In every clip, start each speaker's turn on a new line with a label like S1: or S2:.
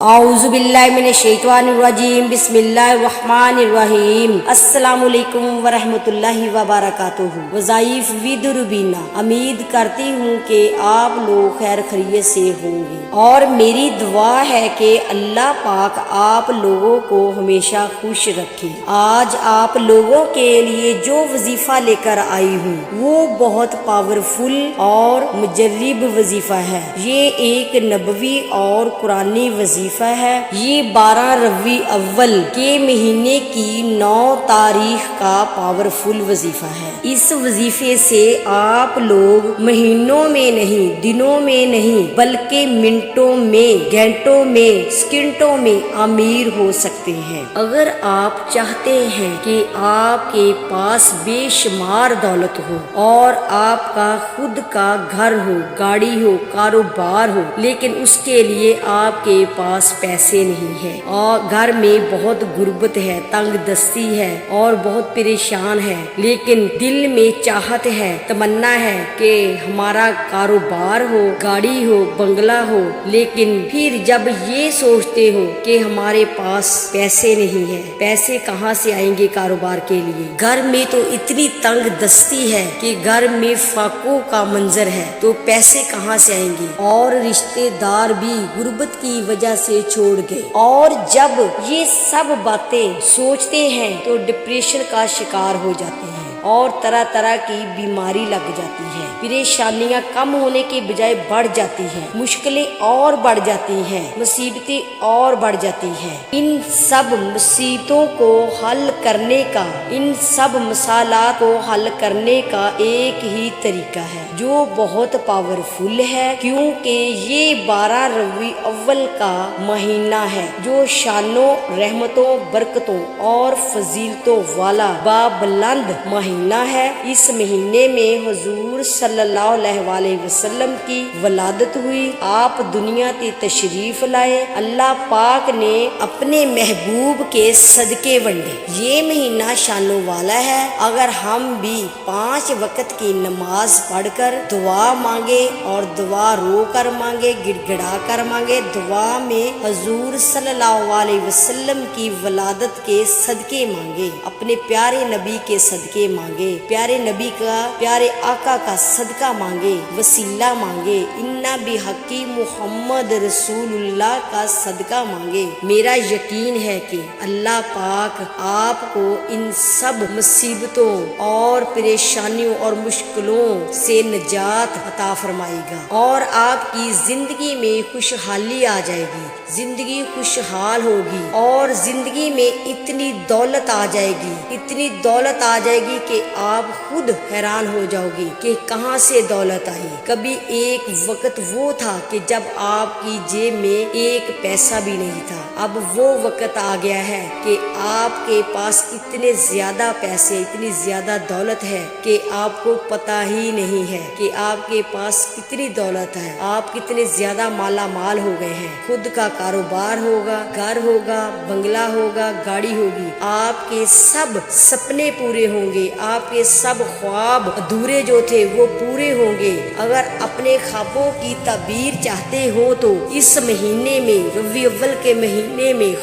S1: اعوذ باللہ من الشیطان الرجیم بسم اللہ الرحمن الرحیم السلام علیکم ورحمۃ اللہ وبرکاتہ۔ وظائف ود روبینہ، امید کرتی ہوں کہ آپ لوگ خیر خیریت سے ہوں گے اور میری دعا ہے کہ اللہ پاک آپ لوگوں کو ہمیشہ خوش رکھے۔ آج آپ لوگوں کے لیے جو وظیفہ لے کر آئی ہوں وہ بہت پاورفل اور مجرب وظیفہ ہے۔ یہ ایک نبوی اور قرآنی وظیفہ ہے۔ یہ 12 ربیع الاول کے مہینے کی 9 تاریخ کا پاورفل وظیفہ ہے۔ اس وظیفے سے آپ لوگ مہینوں میں نہیں، دنوں میں نہیں، بلکہ منٹوں میں، گھنٹوں میں، سیکنڈوں میں امیر ہو سکتے ہیں۔ اگر آپ چاہتے ہیں کہ آپ کے پاس بے شمار دولت ہو اور آپ کا خود کا گھر ہو، گاڑی ہو، کاروبار ہو، لیکن اس کے لیے آپ کے پاس پیسے نہیں ہے اور گھر میں بہت غربت ہے، تنگ دستی ہے اور بہت پریشان ہے، لیکن دل میں چاہت ہے، تمنا ہے کہ ہمارا کاروبار ہو، گاڑی ہو، بنگلہ ہو، لیکن پھر جب یہ سوچتے ہو کہ ہمارے پاس پیسے نہیں ہے، پیسے کہاں سے آئیں گے کاروبار کے لیے؟ گھر میں تو اتنی تنگ دستی ہے کہ گھر میں فاقوں کا منظر ہے، تو پیسے کہاں سے آئیں گے؟ اور رشتے دار بھی غربت کی وجہ سے چھوڑ گئے، اور جب یہ سب باتیں سوچتے ہیں تو ڈپریشن کا شکار ہو جاتے ہیں اور طرح طرح کی بیماری لگ جاتی ہے۔ پریشانیاں کم ہونے کے بجائے بڑھ جاتی ہیں، مشکلیں اور بڑھ جاتی ہیں، مصیبتیں اور بڑھ جاتی ہیں۔ ان سب مصیبتوں کو حل کرنے کا، ان سب مسائلات کو حل کرنے کا ایک ہی طریقہ ہے جو بہت پاورفل ہے، کیونکہ یہ 12 ربیع الاول کا مہینہ ہے جو شانوں، رحمتوں، برکتوں اور فضیلتوں والا بابلند مہینہ ہے۔ اس مہینے میں حضور صلی اللہ علیہ وسلم کی ولادت ہوئی، آپ دنیا کی تشریف لائے، اللہ پاک نے اپنے محبوب کے صدقے ونڈے۔ یہ مہینہ شانوں والا ہے۔ اگر ہم بھی 5 وقت کی نماز پڑھ کر دعا مانگے اور دعا رو کر مانگے، گڑ گڑا کر مانگے، دعا میں حضور صلی اللہ علیہ وسلم کی ولادت کے صدقے مانگے، اپنے پیارے نبی کے صدقے مانگے، پیارے نبی کا، پیارے آقا کا صدقہ مانگے، وسیلہ مانگے، انا بحقی محمد رسول اللہ کا صدقہ مانگے، میرا یقین ہے کہ اللہ پاک آپ کو ان سب مصیبتوں اور پریشانیوں اور مشکلوں سے نجات عطا فرمائے گا اور آپ کی زندگی میں خوشحالی آ جائے گی، زندگی خوشحال ہوگی اور زندگی میں اتنی دولت آ جائے گی، اتنی دولت آ جائے گی کہ آپ خود حیران ہو جاؤ گے کہ کہاں سے دولت آئی۔ کبھی ایک وقت وہ تھا کہ جب آپ کی جیب میں ایک پیسہ بھی نہیں تھا، اب وہ وقت آ گیا ہے کہ آپ کے پاس اتنے زیادہ پیسے، اتنی زیادہ دولت ہے کہ آپ کو پتہ ہی نہیں ہے کہ آپ کے پاس کتنی دولت ہے، آپ کتنے زیادہ مالا مال ہو گئے ہیں۔ خود کا کاروبار ہوگا، گھر ہوگا، بنگلہ ہوگا، گاڑی ہوگی، آپ کے سب سپنے پورے ہوں گے، آپ کے سب خواب ادھورے جو تھے وہ پورے ہوں گے۔ اگر اپنے خوابوں کی تعبیر چاہتے ہو تو اس مہینے میں، ربیع الاول کے مہینے میں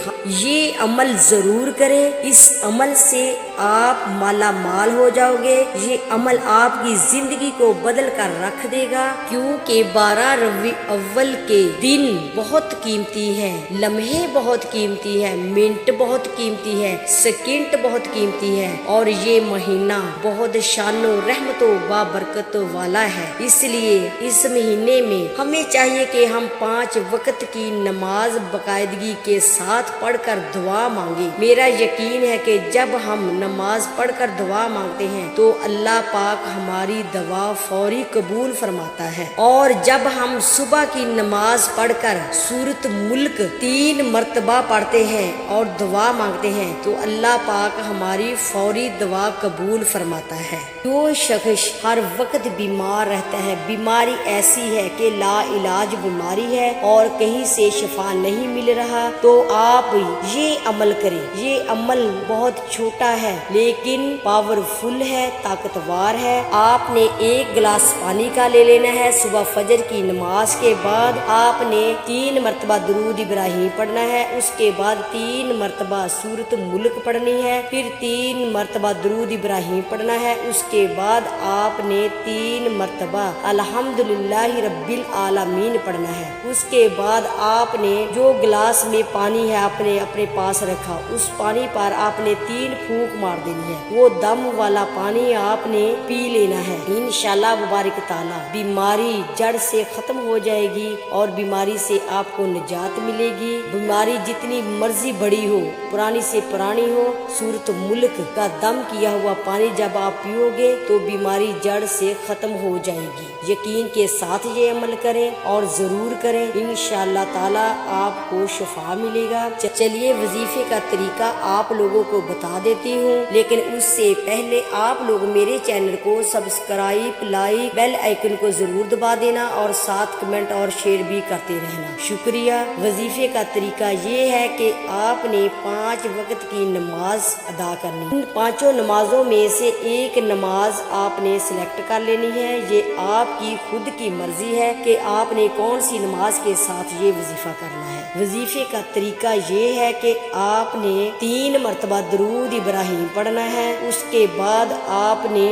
S1: یہ عمل ضرور کریں۔ اس عمل سے آپ مالا مال ہو جاؤ گے۔ یہ عمل آپ کی زندگی کو بدل کر رکھ دے گا، کیونکہ 12 ربیع الاول کے دن بہت قیمتی ہیں، لمحے بہت قیمتی ہیں، منٹ بہت قیمتی ہے، سیکنڈ بہت قیمتی ہے، اور یہ مہینہ بہت شان و رحمتوں و برکتوں والا ہے۔ اس لیے اس مہینے میں ہمیں چاہیے کہ ہم 5 وقت کی نماز باقاعدگی کے ساتھ پڑھ کر دعا مانگے۔ میرا یقین ہے کہ جب ہم نماز پڑھ کر دعا مانگتے ہیں تو اللہ پاک ہماری دعا فوری قبول فرماتا ہے، اور جب ہم صبح کی نماز پڑھ کر سورۃ ملک 3 مرتبہ پڑھتے ہیں اور دعا مانگتے ہیں تو اللہ پاک ہماری فوری دعا قبول فرماتا ہے۔ جو شخص ہر وقت بیمار رہتا ہے، بیماری ایسی ہے کہ لا علاج بیماری ہے اور کہیں سے شفا نہیں مل رہا، تو آپ یہ عمل کریں۔ یہ عمل بہت چھوٹا ہے ہے لیکن پاورفل ہے، طاقتور ہے۔ آپ نے ایک گلاس پانی کا لے لینا ہے۔ صبح فجر کی نماز کے بعد آپ نے 3 مرتبہ درود ابراہیم پڑھنا ہے، اس کے بعد 3 مرتبہ سورۃ ملک پڑھنی ہے، پھر 3 مرتبہ درود ابراہیم پڑھنا ہے، اس کے بعد آپ نے 3 مرتبہ الحمدللہ رب العالمین پڑھنا ہے۔ اس کے بعد آپ نے جو گلاس میں پانی ہے اپنے پاس رکھا، اس پانی پر آپ نے 3 پھونک مار دینی ہے۔ وہ دم والا پانی آپ نے پی لینا ہے۔ انشاءاللہ مبارک تعالی بیماری جڑ سے ختم ہو جائے گی اور بیماری سے آپ کو نجات ملے گی۔ بیماری جتنی مرضی بڑی ہو، پرانی سے پرانی ہو، سورۃ ملک کا دم کیا ہوا پانی جب آپ پیو گے تو بیماری جڑ سے ختم ہو جائے گی۔ یقین کے ساتھ یہ عمل کریں اور ضرور کریں، انشاءاللہ تعالی آپ کو شفا ملے گا۔ چلیے وظیفے کا طریقہ آپ لوگوں کو بتا دیتی ہوں، لیکن اس سے پہلے آپ لوگ میرے چینل کو سبسکرائب، لائک، بیل آئیکن کو ضرور دبا دینا اور ساتھ کمنٹ اور شیئر بھی کرتے رہنا، شکریہ۔ وظیفے کا طریقہ یہ ہے کہ آپ نے 5 وقت کی نماز ادا کرنی۔ ان 5 نمازوں میں سے ایک نماز آپ نے سلیکٹ کر لینی ہے۔ یہ آپ کی خود کی مرضی ہے کہ آپ نے کون سی نماز کے ساتھ یہ وظیفہ کرنا ہے۔ وظیفے کا طریقہ یہ ہے کہ آپ نے 3 مرتبہ درود ابراہیم پڑھنا ہے، اس کے بعد آپ نے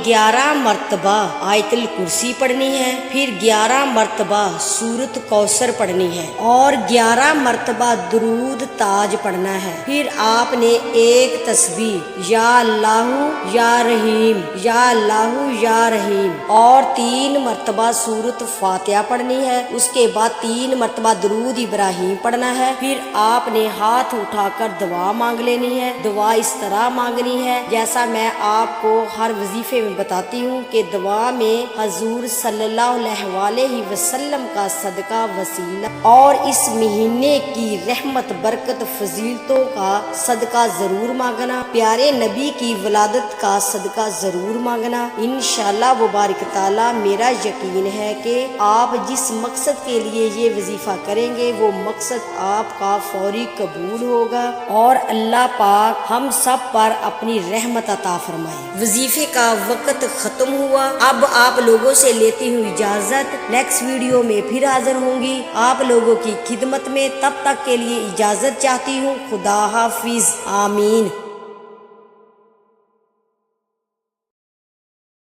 S1: 11 مرتبہ آیت الکرسی پڑھنی ہے، پھر 11 مرتبہ سورۃ کوثر پڑھنی ہے اور 11 مرتبہ درود تاج پڑھنا ہے۔ پھر آپ نے ایک تسبیح یا اللہ یا رحیم، یا اللہ یا رحیم اور 3 مرتبہ سورۃ فاتحہ پڑھنی ہے۔ اس کے بعد 3 مرتبہ درود ابراہیم پڑھنا ہے۔ پھر آپ نے ہاتھ اٹھا کر دعا مانگ لینی ہے۔ دعا اس طرح مانگنی ہے جیسا میں آپ کو ہر وظیفے میں بتاتی ہوں کہ دعا میں حضور صلی اللہ علیہ وسلم کا صدقہ وسیلہ اور اس مہینے کی رحمت برکت فضیلتوں کا صدقہ ضرور مانگنا، پیارے نبی کی ولادت کا صدقہ ضرور مانگنا۔ انشاءاللہ مبارک تعالی میرا یقین ہے کہ آپ جس مقصد کے لیے یہ وظیفہ کریں گے وہ مقصد آپ کا فوری قبول ہوگا اور اللہ پاک ہم سب پر اپنی رحمت عطا فرمائے۔ وظیفے کا وقت ختم ہوا، اب آپ لوگوں سے لیتی ہوں اجازت۔ نیکسٹ ویڈیو میں پھر حاضر ہوں گی آپ لوگوں کی خدمت میں، تب تک کے لیے اجازت چاہتی ہوں۔ خدا حافظ، آمین۔